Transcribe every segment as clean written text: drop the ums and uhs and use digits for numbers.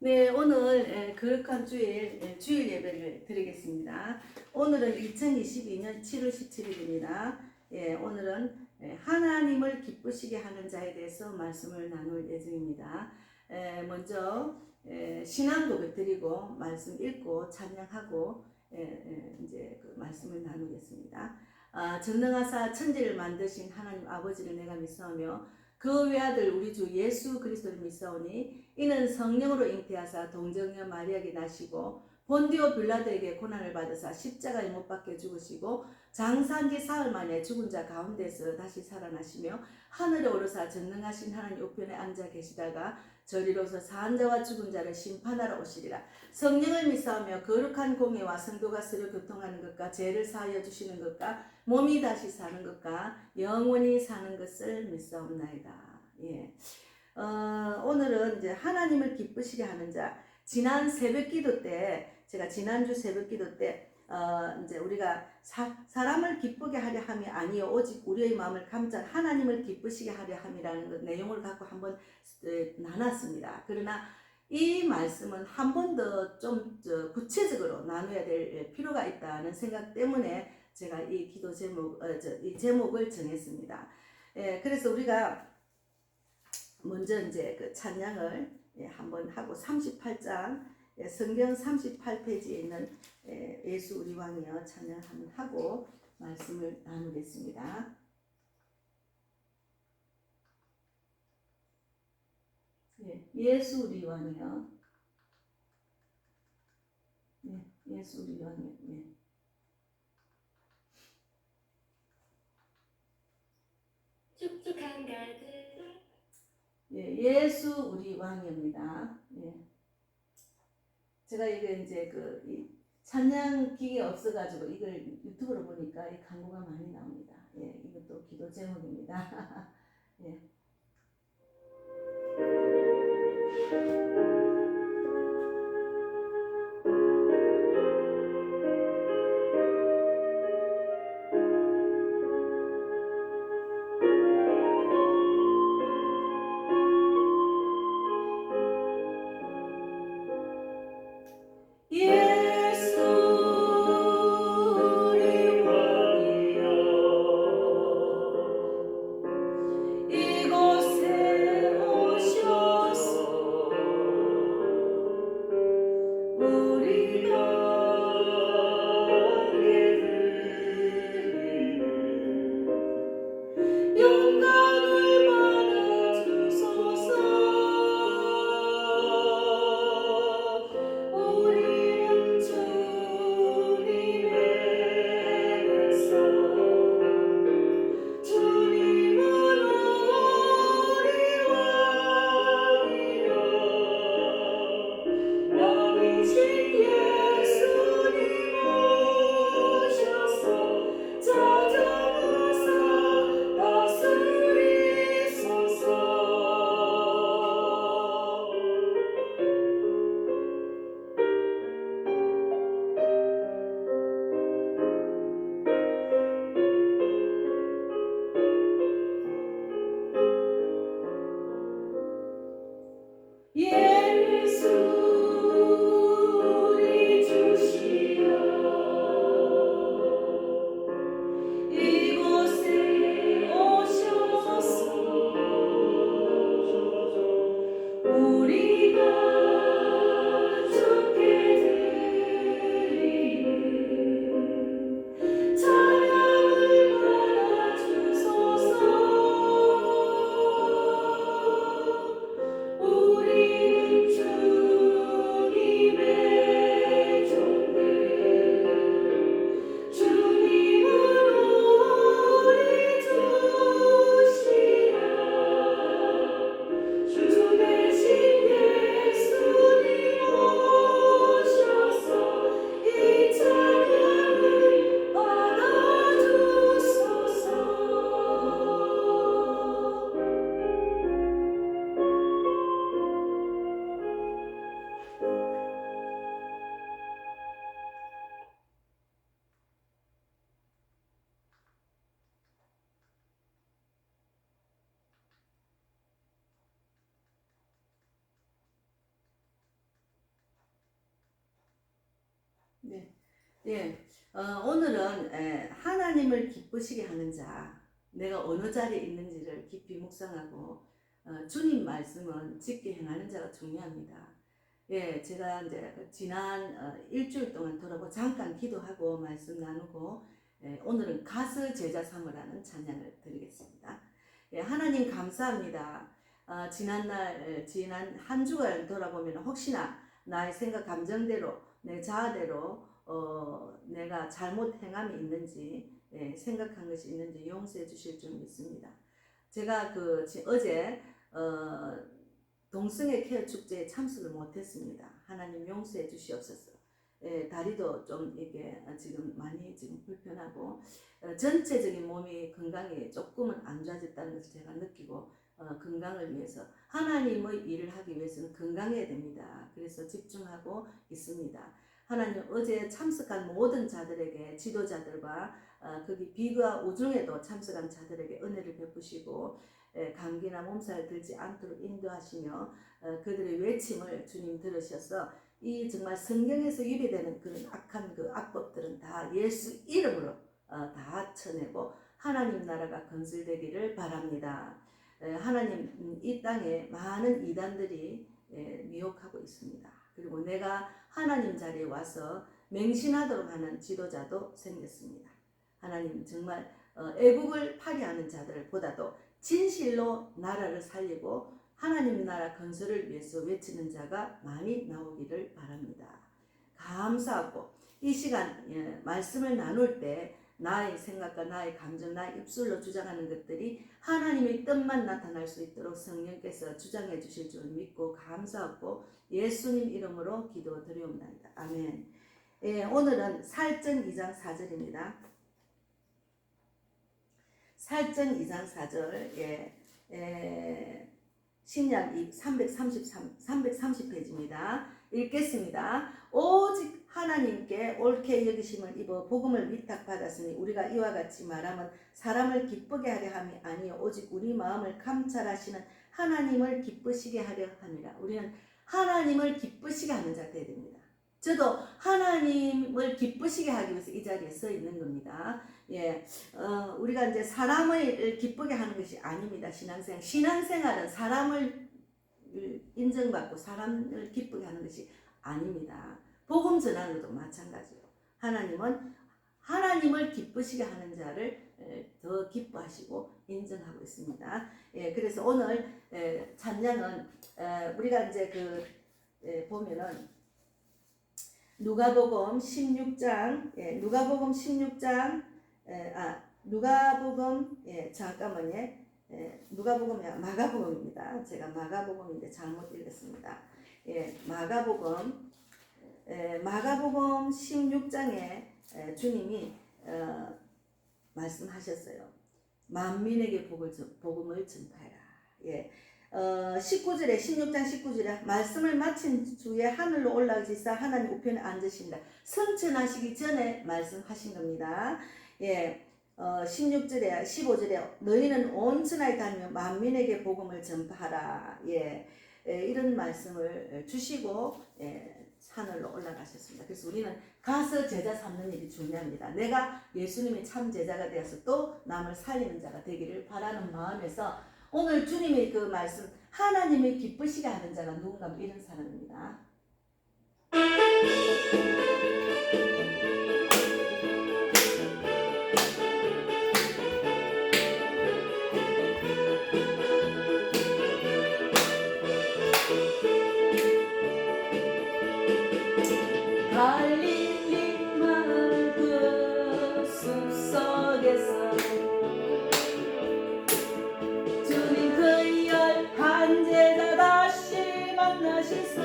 네, 오늘 거룩한 주일, 주일 예배를 드리겠습니다. 오늘은 2022년 7월 17일입니다. 오늘은 하나님을 기쁘시게 하는 자에 대해서 말씀을 나눌 예정입니다. 먼저 신앙 고백 드리고 말씀 읽고 찬양하고 이제 그 말씀을 나누겠습니다. 전능하사 천지를 만드신 하나님 아버지를 내가 믿사오며 그 외아들 우리 주 예수 그리스도를 믿사오니 이는 성령으로 잉태하사 동정녀 마리아에게 나시고 본디오 빌라도에게 고난을 받으사 십자가에 못 박혀 죽으시고 장사한 지 사흘 만에 죽은 자 가운데서 다시 살아나시며 하늘에 오르사 전능하신 하나님 우편에 앉아 계시다가 저리로서 사한 자와 죽은 자를 심판하러 오시리라. 성령을 믿사오며 거룩한 공예와 성도가 서로 교통하는 것과 죄를 사하여 주시는 것과 몸이 다시 사는 것과 영원히 사는 것을 믿사옵나이다. 오늘은 이제 하나님을 기쁘시게 하는 자. 지난 새벽기도 때 제가 지난주 새벽기도 때 이제 우리가 사람을 기쁘게 하려 함이 아니요 오직 우리의 마음을 감싼 하나님을 기쁘시게 하려 함이라는 그 내용을 갖고 한번 나눴습니다. 그러나 이 말씀은 한 번 더 좀 구체적으로 나눠야 될 필요가 있다는 생각 때문에 제가 이 기도 제목, 이 제목을 정했습니다. 그래서 우리가 먼저 이제 그 찬양을 한번 하고 38장 성경 38페이지에 있는 예수 우리 왕이여 찬양 한번 하고 말씀을 나누겠습니다. 예수 우리 왕이여, 예수 우리 왕이여. 축축한 가득. 예수 우리 왕입니다. 제가 이게 이제 이 찬양 기계 없어가지고 이걸 유튜브로 보니까 이 광고가 많이 나옵니다. 이것도 기도 제목입니다. 이곳 예, 오늘은 하나님을 기쁘시게 하는 자, 내가 어느 자리에 있는지를 깊이 묵상하고 주님 말씀은 지켜 행하는 자가 중요합니다. 예, 제가 이제 지난 일주일 동안 돌아보고 잠깐 기도하고 말씀 나누고 오늘은 가서 제자 삼으라는 찬양을 드리겠습니다. 예, 하나님 감사합니다. 지난 한 주간 돌아보면 혹시나 나의 생각 감정대로 내 자아대로 내가 잘못 행함이 있는지 생각한 것이 있는지 용서해 주실 줄 믿습니다. 제가 어제 동성애 케어 축제에 참석을 못했습니다. 하나님 용서해 주시옵소서. 다리도 좀 이게 지금 많이 지금 불편하고 전체적인 몸이 건강이 조금은 안 좋아졌다는 것을 제가 느끼고 건강을 위해서 하나님의 일을 하기 위해서는 건강해야 됩니다. 그래서 집중하고 있습니다. 하나님 어제 참석한 모든 자들에게 지도자들과 거기 비가 우중에도 참석한 자들에게 은혜를 베푸시고 감기나 몸살 들지 않도록 인도하시며 그들의 외침을 주님 들으셔서 이 정말 성경에서 유배되는 그런 악한 그 악법들은 다 예수 이름으로 다 쳐내고 하나님 나라가 건설되기를 바랍니다. 하나님 이 땅에 많은 이단들이 미혹하고 있습니다. 그리고 내가 하나님 자리에 와서 맹신하도록 하는 지도자도 생겼습니다. 하나님 정말 애국을 파리하는 자들보다도 진실로 나라를 살리고 하나님 나라 건설을 위해서 외치는 자가 많이 나오기를 바랍니다. 감사하고 이 시간 말씀을 나눌 때 나의 생각과 나의 감정, 나의 입술로 주장하는 것들이 하나님의 뜻만 나타날 수 있도록 성령께서 주장해 주실 줄 믿고 감사하고 예수님 이름으로 기도드리옵나이다. 아멘. 오늘은 살전 2장 4절입니다. 살전 2장 4절 신약 330페이지입니다. 읽겠습니다. 오직 하나님께 옳게 여기심을 입어 복음을 위탁받았으니 우리가 이와 같이 말하면 사람을 기쁘게 하려 함이 아니요 오직 우리 마음을 감찰하시는 하나님을 기쁘시게 하려 함이라. 우리는 하나님을 기쁘시게 하는 자가 되어야 됩니다. 저도 하나님을 기쁘시게 하기 위해서 이 자리에 서 있는 겁니다. 우리가 이제 사람을 기쁘게 하는 것이 아닙니다. 신앙생활은 사람을 인정받고 사람을 기쁘게 하는 것이 아닙니다. 복음 전하는 것도 마찬가지로 하나님은 하나님을 기쁘시게 하는 자를 더 기뻐하시고 인정하고 있습니다. 그래서 오늘 찬양은 우리가 이제 보면은 누가복음 16장 누가복음 마가복음입니다. 제가 마가복음인데 잘못 읽었습니다. 마가복음 16장에 주님이 말씀하셨어요. 만민에게 복음을 전파해라. 16장 19절에 말씀을 마친 주에 하늘로 올라가시사 하나님 우편에 앉으신다. 성천하시기 전에 말씀하신 겁니다. 16절에 15절에 너희는 온 천하에 다니며 만민에게 복음을 전파하라. 이런 말씀을 주시고 하늘로 올라가셨습니다. 그래서 우리는 가서 제자 삼는 일이 중요합니다. 내가 예수님의 참 제자가 되어서 또 남을 살리는 자가 되기를 바라는 마음에서 오늘 주님의 그 말씀 하나님을 기쁘시게 하는 자가 누군가 이런 사람입니다. 갈릴리 마을 그 숲속에서 주님 그 열한 제자 다시 만나시소.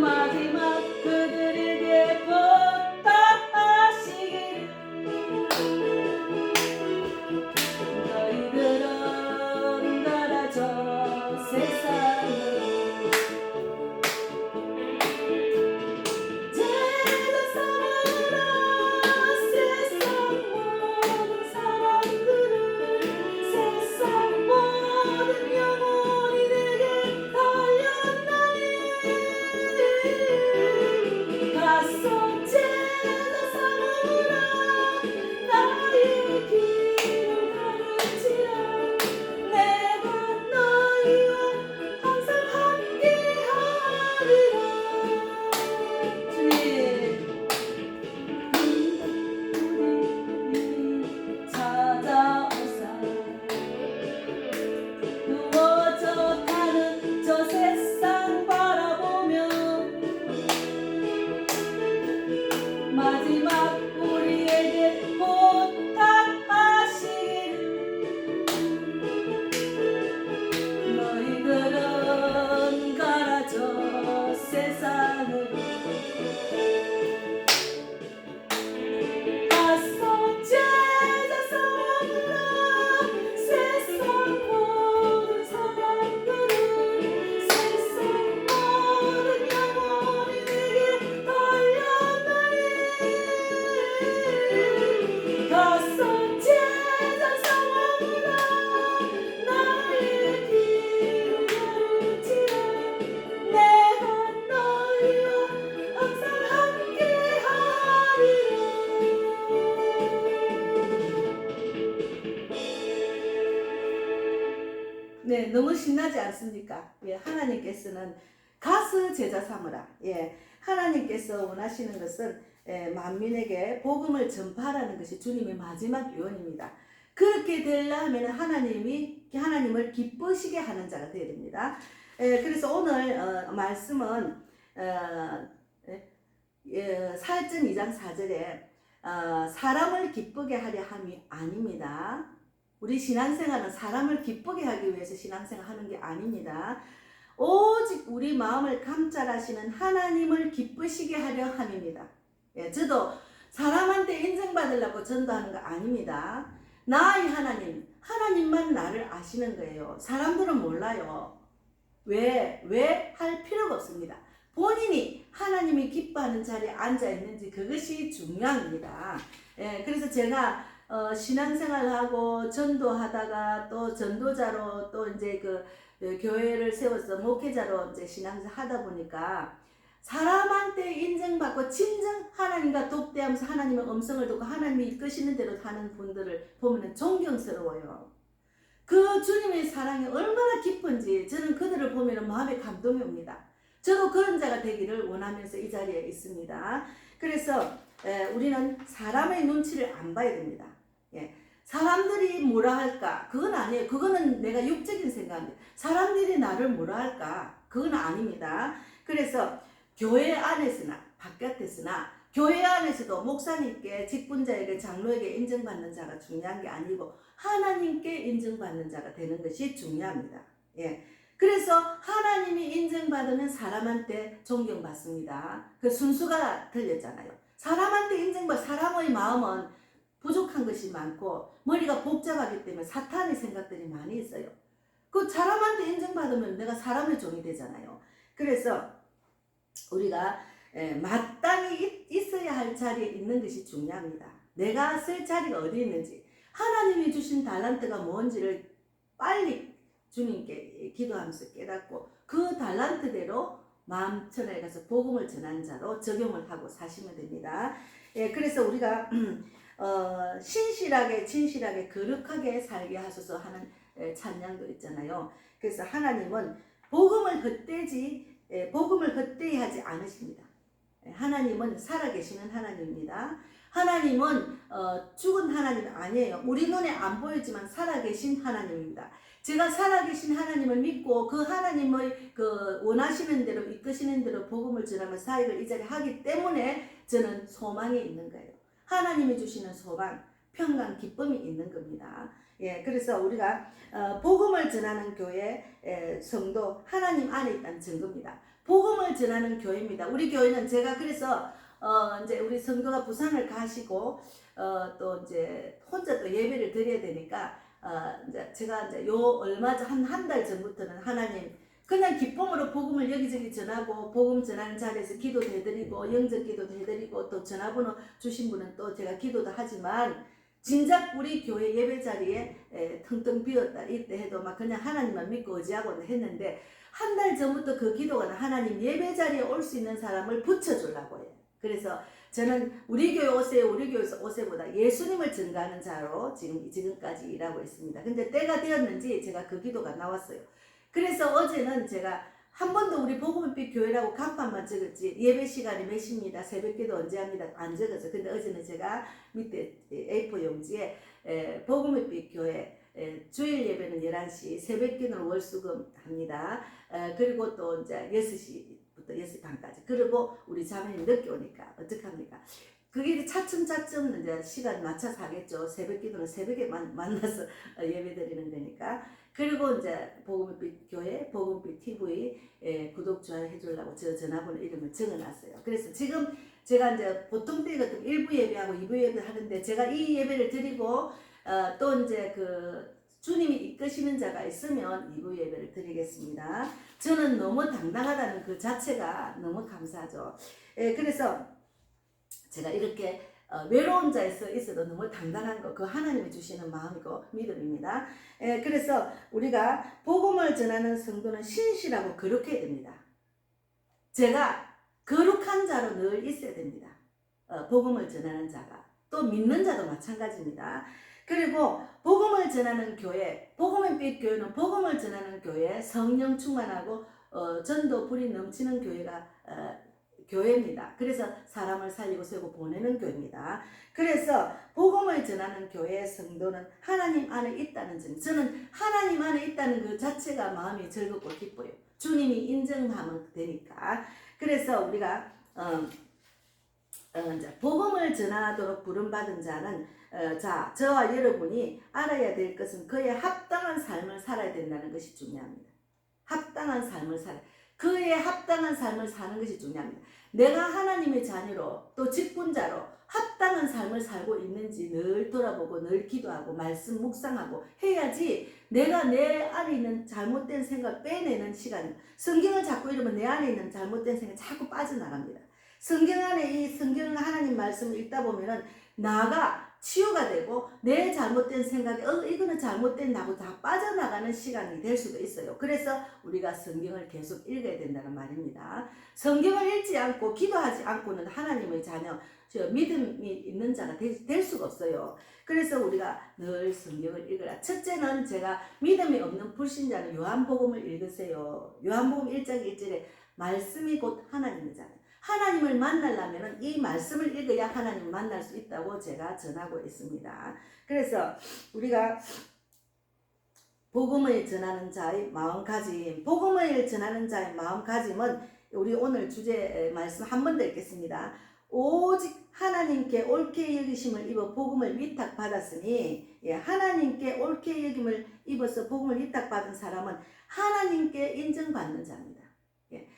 마지막 그들에게 부탁하시기를 너희들은 가라 저 세상을 너무 신나지 않습니까? 예, 하나님께서는 가서 제자 삼으라. 예, 하나님께서 원하시는 것은 만민에게 복음을 전파하라는 것이 주님의 마지막 유언입니다. 그렇게 되려면 하나님을 기쁘시게 하는 자가 되어야 됩니다. 그래서 오늘 말씀은 4절 2장 4절에 사람을 기쁘게 하려 함이 아닙니다. 우리 신앙생활은 사람을 기쁘게 하기 위해서 신앙생활 하는 게 아닙니다. 오직 우리 마음을 감찰하시는 하나님을 기쁘시게 하려 함입니다. 예, 저도 사람한테 인정받으려고 전도하는 거 아닙니다. 나의 하나님만 나를 아시는 거예요. 사람들은 몰라요. 왜 할 필요가 없습니다. 본인이 하나님이 기뻐하는 자리에 앉아 있는지 그것이 중요합니다. 예, 그래서 제가 신앙생활하고 전도하다가 또 전도자로 또 이제 그 교회를 세워서 목회자로 이제 신앙생활 하다 보니까 사람한테 인정받고 진정 하나님과 독대하면서 하나님의 음성을 듣고 하나님이 이끄시는 대로 하는 분들을 보면 존경스러워요. 그 주님의 사랑이 얼마나 깊은지 저는 그들을 보면 마음에 감동이 옵니다. 저도 그런 자가 되기를 원하면서 이 자리에 있습니다. 그래서 우리는 사람의 눈치를 안 봐야 됩니다. 예. 사람들이 뭐라 할까? 그건 아니에요. 그거는 내가 육적인 생각입니다. 사람들이 나를 뭐라 할까? 그건 아닙니다. 그래서 교회 안에서나 바깥에서나 교회 안에서도 목사님께 직분자에게 장로에게 인정받는 자가 중요한 게 아니고 하나님께 인정받는 자가 되는 것이 중요합니다. 예. 그래서 하나님이 인정받으면 사람한테 존경받습니다. 그 순수가 들렸잖아요. 사람한테 사람의 마음은 부족한 것이 많고 머리가 복잡하기 때문에 사탄의 생각들이 많이 있어요. 그 사람한테 인정받으면 내가 사람의 종이 되잖아요. 그래서 우리가 마땅히 있어야 할 자리에 있는 것이 중요합니다. 내가 쓸 자리가 어디 있는지, 하나님이 주신 달란트가 뭔지를 빨리 주님께 기도하면서 깨닫고 그 달란트대로 마음천하에 가서 복음을 전하는 자로 적용을 하고 사시면 됩니다. 예, 그래서 우리가 신실하게 진실하게 거룩하게 살게 하소서 하는 찬양도 있잖아요. 그래서 하나님은 복음을 헛되이 하지 않으십니다. 하나님은 살아계시는 하나님입니다. 하나님은 죽은 하나님이 아니에요. 우리 눈에 안 보이지만 살아계신 하나님입니다. 제가 살아계신 하나님을 믿고 그 하나님의 그 원하시는 대로 이끄시는 대로 복음을 전하며 사역을 이 자리에 하기 때문에 저는 소망이 있는 거예요. 하나님이 주시는 소망, 평강, 기쁨이 있는 겁니다. 예, 그래서 우리가 복음을 전하는 교회 성도 하나님 안에 있다는 증거입니다. 복음을 전하는 교회입니다. 우리 교회는 제가 그래서 이제 우리 성도가 부산을 가시고 또 이제 혼자 또 예배를 드려야 되니까 이제 제가 이제 얼마 전 한 달 전부터는 하나님 그냥 기쁨으로 복음을 여기저기 전하고 복음 전하는 자리에서 기도도 해드리고 영접 기도도 해드리고 또 전화번호 주신 분은 또 제가 기도도 하지만 진작 우리 교회 예배 자리에 텅텅 비었다 이때 해도 막 그냥 하나님만 믿고 의지하고 했는데 한 달 전부터 그 기도가 하나님 예배 자리에 올 수 있는 사람을 붙여주려고 해요. 그래서 저는 우리 교회 오세요, 우리 교회에서 오세보다 예수님을 증거하는 자로 지금까지 일하고 있습니다. 근데 때가 되었는지 제가 그 기도가 나왔어요. 그래서 어제는 제가 한 번도 우리 복음빛 교회라고 간판만 적었지 예배 시간이 몇 시입니다, 새벽 기도 언제 합니다 안 적었어요. 근데 어제는 제가 밑에 A4 용지에 복음빛 교회 주일 예배는 11시, 새벽 기도는 월수금 합니다. 그리고 또 이제 6시부터 6시 반까지. 그리고 우리 자매님 늦게 오니까 어떡합니까? 그게 차츰차츰 이제 시간 맞춰서 하겠죠. 새벽 기도는 새벽에 만나서 예배 드리는 거니까. 그리고 이제 복음빛 교회, 복음빛 TV 구독, 좋아요 해주려고 저 전화번호 이름을 적어놨어요. 그래서 지금 제가 이제 보통 때 같은 1부 예배하고 2부 예배 하는데 제가 이 예배를 드리고 또 이제 그 주님이 이끄시는 자가 있으면 2부 예배를 드리겠습니다. 저는 너무 당당하다는 그 자체가 너무 감사하죠. 그래서 제가 이렇게 외로운 자에서 있어도 너무 당당한 거, 그 하나님이 주시는 마음이고 믿음입니다. 그래서 우리가 복음을 전하는 성도는 신실하고 거룩해야 됩니다. 제가 거룩한 자로 늘 있어야 됩니다. 복음을 전하는 자가. 또 믿는 자도 마찬가지입니다. 그리고 복음을 전하는 교회, 복음의 빛 교회는 복음을 전하는 교회, 성령 충만하고 전도 불이 넘치는 교회가 교회입니다. 그래서 사람을 살리고 세우고 보내는 교회입니다. 그래서 복음을 전하는 교회의 성도는 하나님 안에 있다는 점, 저는 하나님 안에 있다는 그 자체가 마음이 즐겁고 기뻐요. 주님이 인정하면 되니까. 그래서 우리가 이제 복음을 전하도록 부름받은 자는 저와 여러분이 알아야 될 것은 그에 합당한 삶을 살아야 된다는 것이 중요합니다. 합당한 삶을 그에 합당한 삶을 사는 것이 중요합니다. 내가 하나님의 자녀로 또 직분자로 합당한 삶을 살고 있는지 늘 돌아보고 늘 기도하고 말씀 묵상하고 해야지 내가 내 안에 있는 잘못된 생각 빼내는 시간, 성경을 자꾸 읽으면 내 안에 있는 잘못된 생각이 자꾸 빠져나갑니다. 성경 안에 이 성경 하나님 말씀을 읽다 보면은 나가 치유가 되고 내 잘못된 생각이 이거는 잘못된 나고 다 빠져나가는 시간이 될 수도 있어요. 그래서 우리가 성경을 계속 읽어야 된다는 말입니다. 성경을 읽지 않고 기도하지 않고는 하나님의 자녀, 믿음이 있는 자가 될 수가 없어요. 그래서 우리가 늘 성경을 읽으라. 첫째는 제가 믿음이 없는 불신자는 요한복음을 읽으세요. 요한복음 1장 1절에 말씀이 곧 하나님이잖아요. 하나님을 만나려면 이 말씀을 읽어야 하나님을 만날 수 있다고 제가 전하고 있습니다. 그래서 우리가 복음을 전하는 자의 마음가짐, 복음을 전하는 자의 마음가짐은 우리 오늘 주제 말씀 한 번 더 읽겠습니다. 오직 하나님께 옳게 여기심을 입어 복음을 위탁받았으니, 하나님께 옳게 여김을 입어서 복음을 위탁받은 사람은 하나님께 인정받는 자입니다.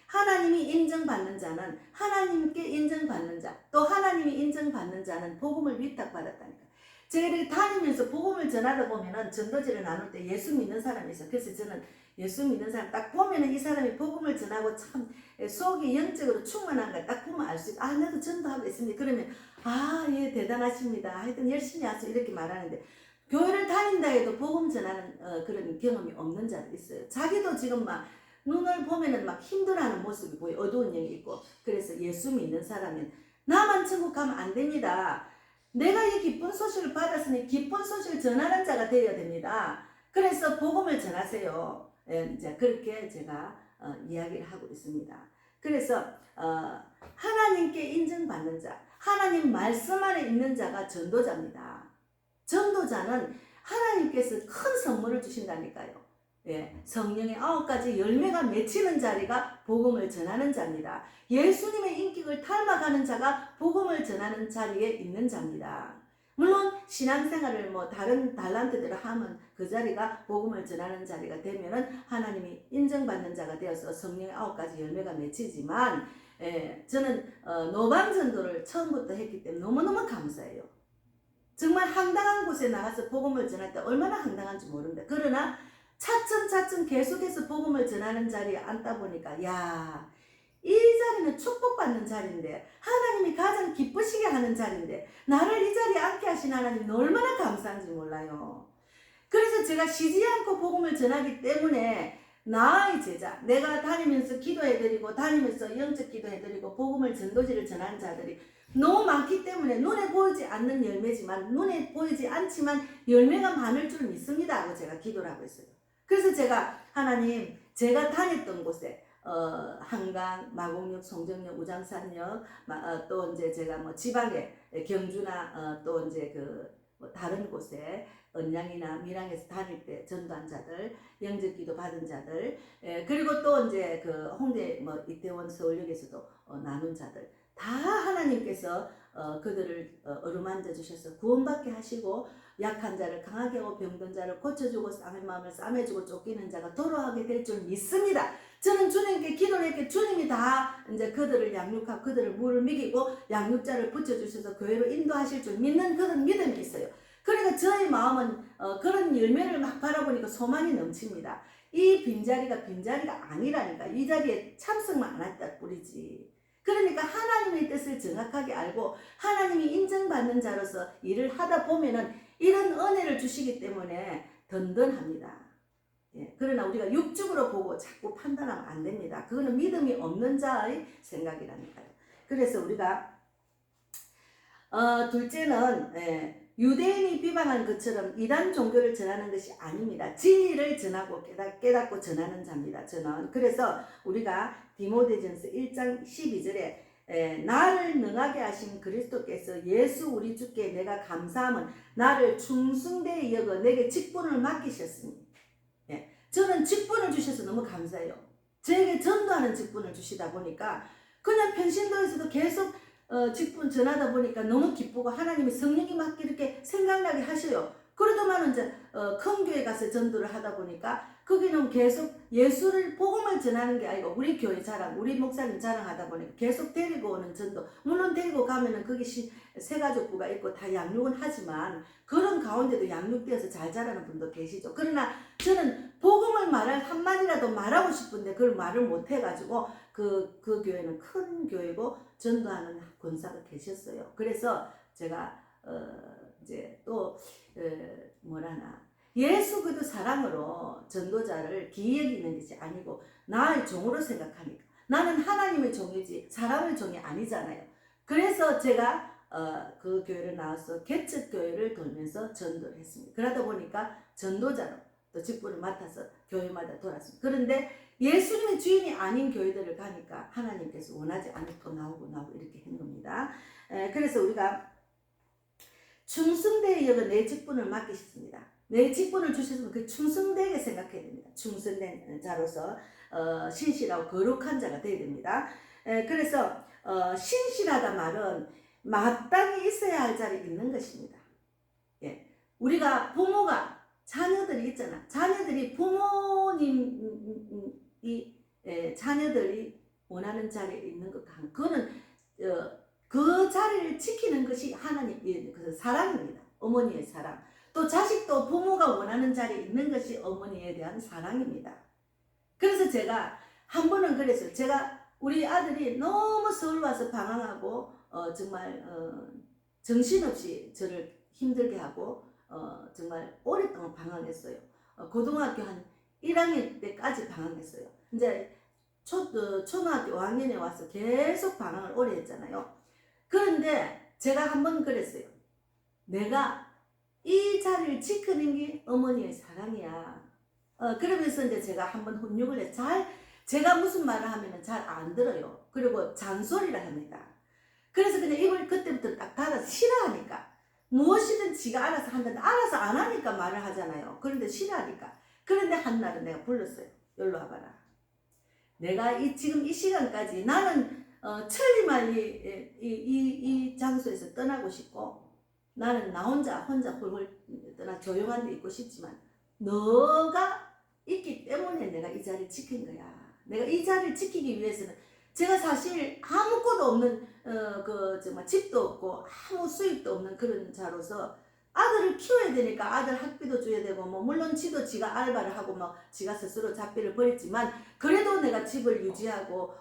하나님이 인정받는 자는 하나님께 인정받는 자, 또 하나님이 인정받는 자는 복음을 위탁받았다니까. 제가 이렇게 다니면서 복음을 전하다 보면은 전도지를 나눌 때 예수 믿는 사람이 있어요. 그래서 저는 예수 믿는 사람 딱 보면은 이 사람이 복음을 전하고 참 속이 영적으로 충만한가 딱 보면 알 수 있고, 나도 전도하고 있습니다. 그러면 예, 대단하십니다. 하여튼 열심히 하세요. 이렇게 말하는데, 교회를 다닌다 해도 복음 전하는 그런 경험이 없는 자도 있어요. 자기도 지금 막 눈을 보면은 막 힘들어하는 모습이 보여. 어두운 영이 있고. 그래서 예수 믿는 사람은 나만 천국 가면 안 됩니다. 내가 이 기쁜 소식을 받았으니 기쁜 소식을 전하는 자가 되어야 됩니다. 그래서 복음을 전하세요. 이제 그렇게 제가 이야기를 하고 있습니다. 그래서 하나님께 인정받는 자, 하나님 말씀 안에 있는 자가 전도자입니다. 전도자는 하나님께서 큰 선물을 주신다니까요. 성령의 9가지 열매가 맺히는 자리가 복음을 전하는 자입니다. 예수님의 인격을 닮아가는 자가 복음을 전하는 자리에 있는 자입니다. 물론 신앙생활을 다른 달란트대로 하면 그 자리가 복음을 전하는 자리가 되면은 하나님이 인정받는 자가 되어서 성령의 9가지 열매가 맺히지만, 저는 노방전도를 처음부터 했기 때문에 너무너무 감사해요. 정말 황당한 곳에 나가서 복음을 전할 때 얼마나 황당한지 모릅니다. 그러나 차츰차츰 계속해서 복음을 전하는 자리에 앉다 보니까 이 자리는 축복받는 자리인데, 하나님이 가장 기쁘시게 하는 자리인데, 나를 이 자리에 앉게 하신 하나님이 얼마나 감사한지 몰라요. 그래서 제가 쉬지 않고 복음을 전하기 때문에 나의 제자, 내가 다니면서 기도해드리고 다니면서 영적 기도해드리고 복음을 전도지를 전하는 자들이 너무 많기 때문에 눈에 보이지 않는 열매지만, 눈에 보이지 않지만 열매가 많을 줄 믿습니다 하고 제가 기도를 하고 있어요. 그래서 제가 하나님, 제가 다녔던 곳에 한강, 마곡역, 송정역, 우장산역, 또 이제 제가 지방에 경주나 또 이제 다른 곳에 언양이나 밀양에서 다닐 때 전도한 자들, 영접기도 받은 자들, 그리고 또 이제 홍대 이태원 서울역에서도 나눈 자들, 다 하나님께서 그들을 어루만져 주셔서 구원받게 하시고, 약한 자를 강하게 하고 병든 자를 고쳐주고 쌍의 마음을 싸매주고 쫓기는 자가 돌아가게 될 줄 믿습니다. 저는 주님께 기도를 했기에 주님이 다 이제 그들을 양육하고 그들을 물을 먹이고 양육자를 붙여주셔서 교회로 인도하실 줄 믿는 그런 믿음이 있어요. 그러니까 저의 마음은 그런 열매를 막 바라보니까 소망이 넘칩니다. 이 빈자리가 빈자리가 아니라니까. 이 자리에 참석만 안 했다 뿐이지. 그러니까 하나님의 뜻을 정확하게 알고 하나님이 인정받는 자로서 일을 하다 보면은 이런 은혜를 주시기 때문에 든든합니다. 그러나 우리가 육적으로 보고 자꾸 판단하면 안 됩니다. 그거는 믿음이 없는 자의 생각이라니까요. 그래서 우리가 둘째는 유대인이 비방한 것처럼 이단 종교를 전하는 것이 아닙니다. 진리를 전하고 깨닫고 전하는 자입니다. 저는 그래서 우리가 디모데전서 1장 12절에 나를 능하게 하신 그리스도께서 예수 우리 주께 내가 감사함은 나를 충성되이 여겨 내게 직분을 맡기셨습니다. 예, 저는 직분을 주셔서 너무 감사해요. 저에게 전도하는 직분을 주시다 보니까 그냥 평신도에서도 계속 직분 전하다 보니까 너무 기쁘고 하나님이 성령이 막 이렇게 생각나게 하셔요. 그러더만 이제 큰 교회 가서 전도를 하다 보니까 거기는 계속 예수를 복음을 전하는 게 아니고 우리 교회 자랑, 우리 목사님 자랑하다 보니까 계속 데리고 오는 전도. 물론 데리고 가면은 거기 세가족부가 있고 다 양육은 하지만 그런 가운데도 양육되어서 잘 자라는 분도 계시죠. 그러나 저는 복음을 말할 한마디라도 말하고 싶은데 그걸 말을 못 해가지고 그 교회는 큰 교회고 전도하는 권사가 계셨어요. 그래서 제가 이제 또 뭐라나 예수 그리스도 사랑으로 전도자를 기이 여기는 것이 아니고 나의 종으로 생각하니까 나는 하나님의 종이지 사람의 종이 아니잖아요. 그래서 제가 그 교회를 나와서 개척 교회를 돌면서 전도를 했습니다. 그러다 보니까 전도자로 또 직분을 맡아서 교회마다 돌았습니다. 그런데 예수님의 주인이 아닌 교회들을 가니까 하나님께서 원하지 않을 또 나오고 이렇게 한 겁니다. 그래서 우리가 충성되이 여겨 내 직분을 맡기셨습니다. 내 직분을 주셨으면 그 충성되게 생각해야 됩니다. 충성된 자로서 신실하고 거룩한 자가 되어야 됩니다. 그래서 신실하다 말은 마땅히 있어야 할 자리에 있는 것입니다. 예. 우리가 부모가 자녀들이 있잖아. 자녀들이 부모님이 자녀들이 원하는 자리에 있는 것 같은 그거는 그 자리를 지키는 것이 하나님의 그 사랑입니다. 어머니의 사랑. 또 자식도 부모가 원하는 자리에 있는 것이 어머니에 대한 사랑입니다. 그래서 제가 한 번은 그랬어요. 제가 우리 아들이 너무 서울 와서 방황하고 정말 정신없이 저를 힘들게 하고 정말 오랫동안 방황했어요. 고등학교 한 1학년 때까지 방황했어요. 이제 초등학교 5학년에 와서 계속 방황을 오래 했잖아요. 그런데 제가 한 번 그랬어요. 내가 이 자리를 지키는 게 어머니의 사랑이야. 그러면서 이제 제가 한번 훈육을 해. 제가 무슨 말을 하면은 잘 안 들어요. 그리고 잔소리를 합니다. 그래서 그냥 입을 그때부터 딱 닫아서 싫어하니까. 무엇이든 지가 알아서 한다는데 알아서 안 하니까 말을 하잖아요. 그런데 싫어하니까. 그런데 한날은 내가 불렀어요. 여기로 와봐라. 내가 지금 이 시간까지 나는 천리말리 이 장소에서 떠나고 싶고 나는 나 혼자 홀홀 떠나 조용한 데 있고 싶지만 너가 있기 때문에 내가 이 자리를 지킨 거야. 내가 이 자리를 지키기 위해서는 제가 사실 아무것도 없는 정말 집도 없고 아무 수입도 없는 그런 자로서 아들을 키워야 되니까 아들 학비도 줘야 되고 뭐 물론 지도 지가 알바를 하고 뭐 지가 스스로 잡비를 벌였지만 그래도 내가 집을 유지하고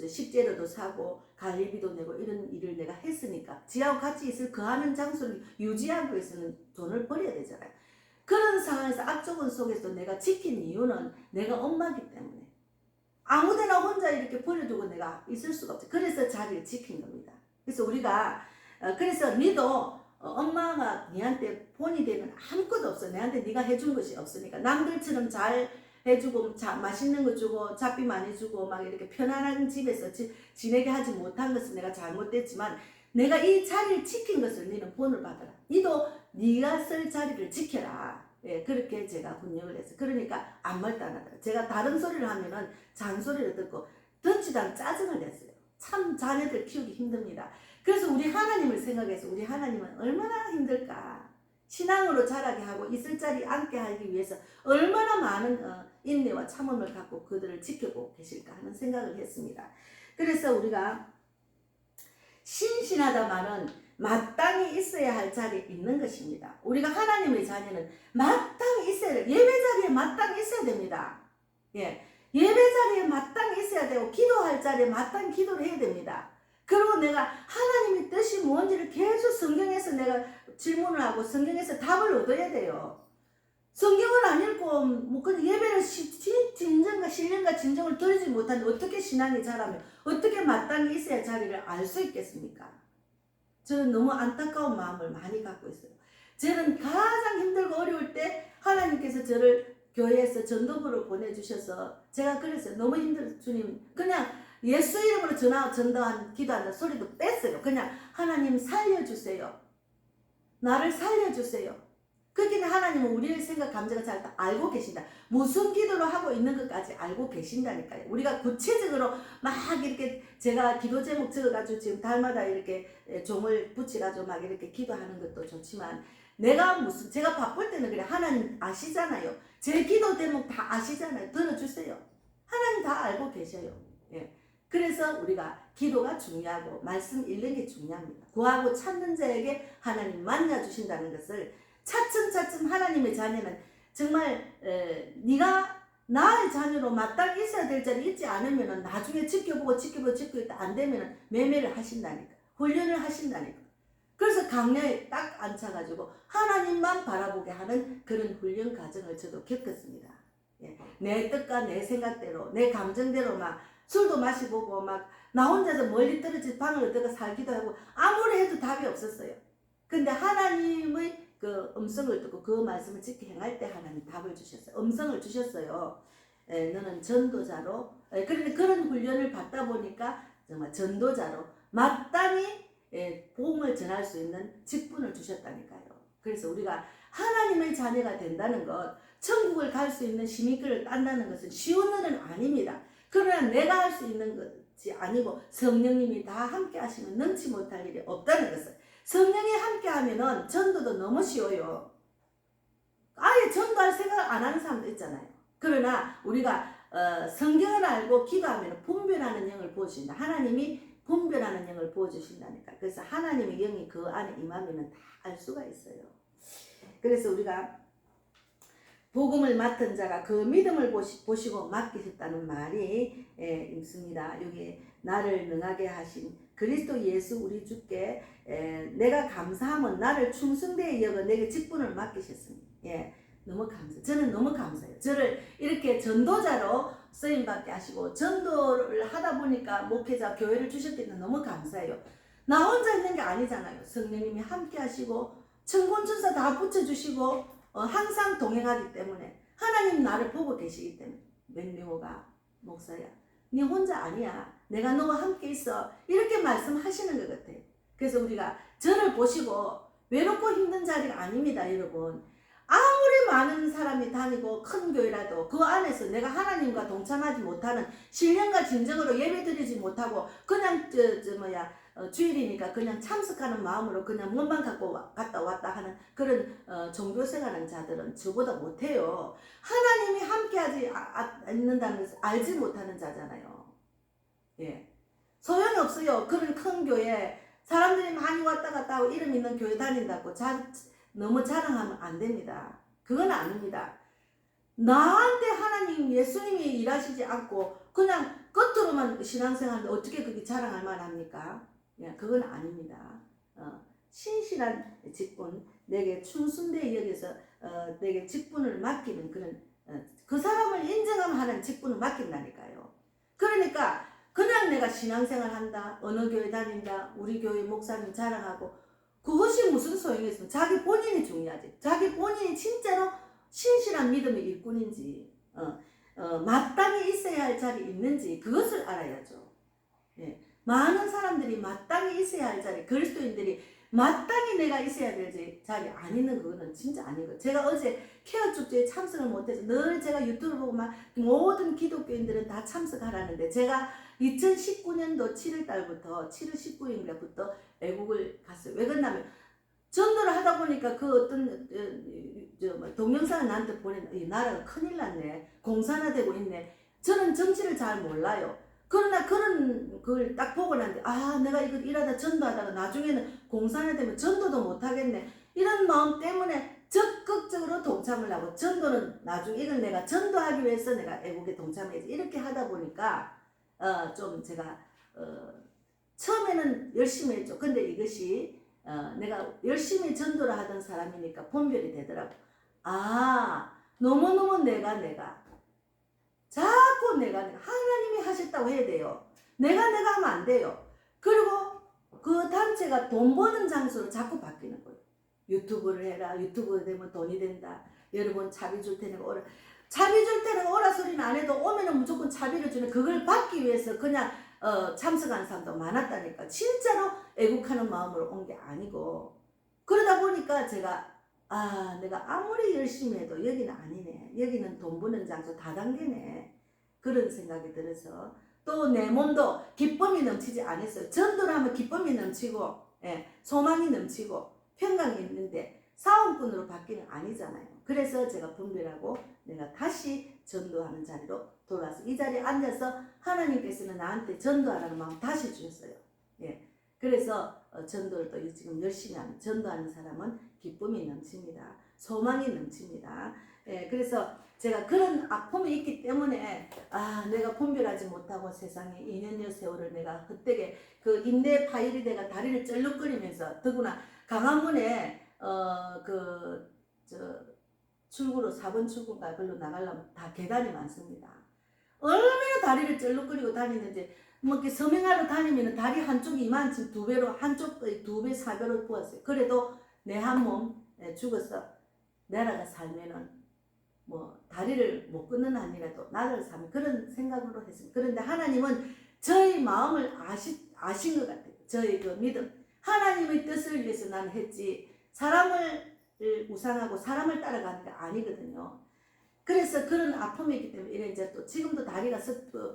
식재료도 사고 관리비도 내고 이런 일을 내가 했으니까 지하고 같이 있을 거하는 장소를 유지하기 위해서는 돈을 벌여야 되잖아요. 그런 상황에서 악조건 속에서 내가 지킨 이유는 내가 엄마기 때문에 아무데나 혼자 이렇게 버려두고 내가 있을 수가 없죠. 그래서 자리를 지킨 겁니다. 그래서 우리가 그래서 니도 엄마가 니한테 본이 되면 아무것도 없어. 내한테 네가 해준 것이 없으니까 남들처럼 잘 해주고 맛있는 거 주고 잡비 많이 주고 막 이렇게 편안한 집에서 지내게 하지 못한 것은 내가 잘못됐지만 내가 이 자리를 지킨 것을 너는 본을 받아라. 니도 네가 쓸 자리를 지켜라. 예, 그렇게 제가 훈육을 했어요. 그러니까 아무 말도 안 하더라. 제가 다른 소리를 하면은 잔소리를 듣고 듣지도 않고 짜증을 냈어요. 참 자녀들 키우기 힘듭니다. 그래서 우리 하나님을 생각해서 우리 하나님은 얼마나 힘들까. 신앙으로 자라게 하고 있을 자리 앉게 하기 위해서 얼마나 많은 인내와 참음을 갖고 그들을 지켜보고 계실까 하는 생각을 했습니다. 그래서 우리가 신실하다 말은 마땅히 있어야 할 자리에 있는 것입니다. 우리가 하나님의 자녀는 마땅히 있어야 돼요. 예배 자리에 마땅히 있어야 됩니다. 예, 예배 자리에 마땅히 있어야 되고 기도할 자리에 마땅히 기도를 해야 됩니다. 그리고 내가 하나님의 뜻이 뭔지를 계속 성경에서 내가 질문을 하고 성경에서 답을 얻어야 돼요. 성경을 안 읽고 뭐 그냥 예배를 진정과 신령과 진정을 드리지 못하는데 어떻게 신앙이 자라면 어떻게 마땅히 있어야 자리를 알 수 있겠습니까? 저는 너무 안타까운 마음을 많이 갖고 있어요. 저는 가장 힘들고 어려울 때 하나님께서 저를 교회에서 전도부로 보내주셔서 제가 그랬어요. 너무 힘들어 주님. 그냥 예수 이름으로 전도한 기도한다 소리도 뺐어요. 그냥 하나님 살려주세요. 나를 살려주세요. 그렇기는 하나님은 우리의 생각, 감정을 잘 알고 계신다. 무슨 기도로 하고 있는 것까지 알고 계신다니까요. 우리가 구체적으로 막 이렇게 제가 기도 제목 적어가지고 지금 달마다 이렇게 종을 붙여가지고 막 이렇게 기도하는 것도 좋지만 제가 바쁠 때는 그래. 하나님 아시잖아요. 제 기도 제목 다 아시잖아요. 들어주세요. 하나님 다 알고 계셔요. 예. 그래서 우리가 기도가 중요하고 말씀 읽는 게 중요합니다. 구하고 찾는 자에게 하나님 만나주신다는 것을 차츰차츰 하나님의 자녀는 정말 네가 나의 자녀로 마땅히 있어야 될 자리 있지 않으면 나중에 지켜보고 안 되면 매매를 하신다니까. 훈련을 하신다니까. 그래서 강야에 딱 앉혀가지고 하나님만 바라보게 하는 그런 훈련 과정을 저도 겪었습니다. 예. 내 뜻과 내 생각대로 내 감정대로 막 술도 마시보고 막 나 혼자서 멀리 떨어진 방을 들어가 살기도 하고 아무리 해도 답이 없었어요. 근데 하나님의 그 음성을 듣고 그 말씀을 지켜 행할 때 하나님 답을 주셨어요. 음성을 주셨어요. 너는 전도자로 그런데 그런 훈련을 받다 보니까 정말 전도자로 마땅히 복음을 전할 수 있는 직분을 주셨다니까요. 그래서 우리가 하나님의 자녀가 된다는 것, 천국을 갈 수 있는 시민권을 딴다는 것은 쉬운 일은 아닙니다. 그러나 내가 할 수 있는 것이 아니고 성령님이 다 함께 하시면 능치 못할 일이 없다는 것을. 성령이 함께 하면은 전도도 너무 쉬워요. 아예 전도할 생각을 안 하는 사람도 있잖아요. 그러나 우리가 성경을 알고 기도하면 분별하는 영을 보여주신다. 하나님이 분별하는 영을 보여주신다니까. 그래서 하나님의 영이 그 안에 임하면 다 알 수가 있어요. 그래서 우리가 복음을 맡은 자가 그 믿음을 보시고 맡기셨다는 말이 있습니다. 여기 나를 능하게 하신 그리스도 예수 우리 주께 내가 감사함은 나를 충성되게 여겨 내게 직분을 맡기셨습니다. 예, 너무 감사. 저는 너무 감사해요. 저를 이렇게 전도자로 쓰임받게 하시고 전도를 하다 보니까 목회자 교회를 주셨기 때문에 너무 감사해요. 나 혼자 있는 게 아니잖아요. 성령님이 함께 하시고 천군천사 다 붙여주시고 항상 동행하기 때문에 하나님 나를 보고 계시기 때문에 맨명호가 목사야 네 혼자 아니야. 내가 너와 함께 있어. 이렇게 말씀하시는 것 같아요. 그래서 우리가 저를 보시고 외롭고 힘든 자리가 아닙니다. 여러분. 아무리 많은 사람이 다니고 큰 교회라도 그 안에서 내가 하나님과 동참하지 못하는 신령과 진정으로 예배드리지 못하고 그냥 주일이니까 그냥 참석하는 마음으로 그냥 몸만 갖고 갔다 왔다 하는 그런 종교생활하는 자들은 저보다 못해요. 하나님이 함께하지 않는다는 것을 알지 못하는 자잖아요. 예, 소용이 없어요. 그런 큰 교회 사람들이 많이 왔다 갔다 하고 이름 있는 교회 다닌다고 너무 자랑하면 안 됩니다. 그건 아닙니다. 나한테 하나님 예수님이 일하시지 않고 그냥 겉으로만 신앙생활하는데 어떻게 그게 자랑할 만합니까? 예, 그건 아닙니다. 신실한 직분, 내게 충순되게 여기서 내게 직분을 맡기는 그런 그 사람을 인정하는 직분을 맡긴다니까요. 그러니까 그냥 내가 신앙생활 한다, 어느 교회 다닌다, 우리 교회 목사님 자랑하고 그것이 무슨 소용이 있으면 자기 본인이 중요하지. 자기 본인이 진짜로 신실한 믿음의 일꾼인지 마땅히 있어야 할 자리 있는지 그것을 알아야죠. 예. 많은 사람들이 마땅히 있어야 할 자리, 그리스도인들이 마땅히 내가 있어야 될 자리 안 있는 그거는 진짜 아닌 거예요. 제가 어제 케어 축제에 참석을 못해서 늘 제가 유튜브 보고 막 모든 기독교인들은 다 참석하라는데 제가 2019년도 7월 19일부터 외국을 갔어요. 왜 그러냐면 전도를 하다 보니까 그 어떤 동영상을 나한테 이 나라가 큰일 났네. 공산화되고 있네. 저는 정치를 잘 몰라요. 그러나 그런 걸 딱 보고 났는데 내가 이거 일하다 전도하다가 나중에는 공산화되면 전도도 못하겠네. 이런 마음 때문에 적극적으로 동참을 하고 전도는 나중에 이걸 내가 전도하기 위해서 내가 애국에 동참해야지. 이렇게 하다 보니까 좀 제가 처음에는 열심히 했죠. 근데 이것이 내가 열심히 전도를 하던 사람이니까 분별이 되더라고. 너무너무 내가 자꾸 내가 하나님이 하셨다고 해야 돼요. 내가 하면 안 돼요. 그리고 그 단체가 돈 버는 장소로 자꾸 바뀌는 거예요. 유튜브를 해라. 유튜브 되면 돈이 된다. 여러분 차비 줄 테니까 오라. 차비 줄 테니까 오라 소리는 안 해도 오면은 무조건 차비를 주는 그걸 받기 위해서 그냥 참석한 사람도 많았다니까. 진짜로 애국하는 마음으로 온 게 아니고. 그러다 보니까 제가 내가 아무리 열심히 해도 여기는 아니네. 여기는 돈 버는 장소 다단계네. 그런 생각이 들어서 또 내 몸도 기쁨이 넘치지 않았어요. 전도를 하면 기쁨이 넘치고 소망이 넘치고 평강이 있는데 사원꾼으로 바뀌는 아니잖아요. 그래서 제가 분별하고 내가 다시 전도하는 자리로 돌아와서 이 자리에 앉아서 하나님께서는 나한테 전도하라는 마음 다시 주셨어요. 그래서 전도를 또 지금 열심히 하는 전도하는 사람은 기쁨이 넘칩니다. 소망이 넘칩니다. 그래서 제가 그런 아픔이 있기 때문에 내가 분별하지 못하고 세상에 2년여 세월을 내가 헛되게 그 인대 파열이 내가 다리를 쩔룩거리면서 더구나 강화문에 출구로 4번 출구인가 별로 나가려면 다 계단이 많습니다. 얼마나 다리를 쩔룩거리고 다니는지 뭐 이렇게 서명하러 다니면 다리 한쪽이 이만큼 두 배로 한쪽 2배 4배로 부었어요. 그래도 내 한 몸 죽어서 내가 살면은 뭐 다리를 못 끊는 한이라도 나를 사면 그런 생각으로 했습니다. 그런데 하나님은 저희 마음을 아신 것 같아요. 저희 그 믿음 하나님의 뜻을 위해서 나는 했지 사람을 우상하고 사람을 따라가는 게 아니거든요. 그래서 그런 아픔이 있기 때문에 이래 이제 또 지금도 다리가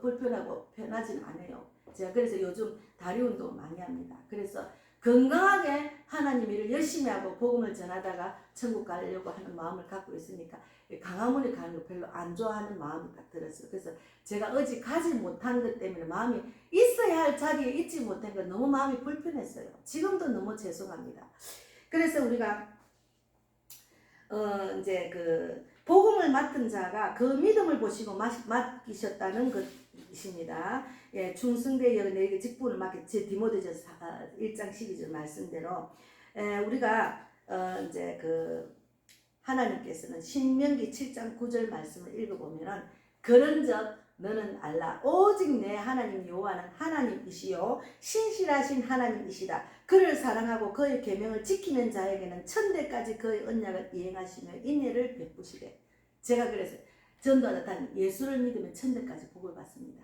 불편하고 편하진 않아요. 제가 그래서 요즘 다리 운동을 많이 합니다. 그래서 건강하게 하나님 일을 열심히 하고 복음을 전하다가 천국 가려고 하는 마음을 갖고 있으니까 강화문에 가는 거 별로 안 좋아하는 마음이 딱 들었어요. 그래서 제가 어제 가지 못한 것 때문에 마음이 있어야 할 자리에 있지 못한 거 너무 마음이 불편했어요. 지금도 너무 죄송합니다. 그래서 우리가 이제 그 복음을 맡은 자가 그 믿음을 보시고 맡기셨다는 것이십니다. 충성되어 너에게 직분을 맡겨 제 디모데전서 1장 12절 말씀대로 우리가 이제 그 하나님께서는 신명기 7장 9절 말씀을 읽어보면은 그런즉 너는 알라 오직 내 하나님 여호와는 하나님이시요 신실하신 하나님이시다. 그를 사랑하고 그의 계명을 지키는 자에게는 천대까지 그의 언약을 이행하시며 인애를 베푸시되. 제가 그래서 전도하다 다니 예수를 믿으면 천대까지 복을 받습니다.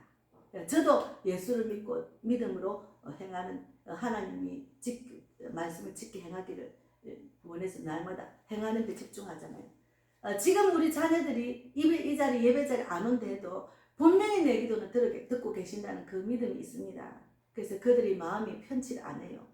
저도 예수를 믿고 믿음으로 행하는 하나님이 말씀을 지켜 행하기를 원해서 날마다 행하는 데 집중하잖아요. 지금 우리 자녀들이 이 자리 예배 자리 안 온데도 분명히 내 기도는 듣고 계신다는 그 믿음이 있습니다. 그래서 그들이 마음이 편치 않아요.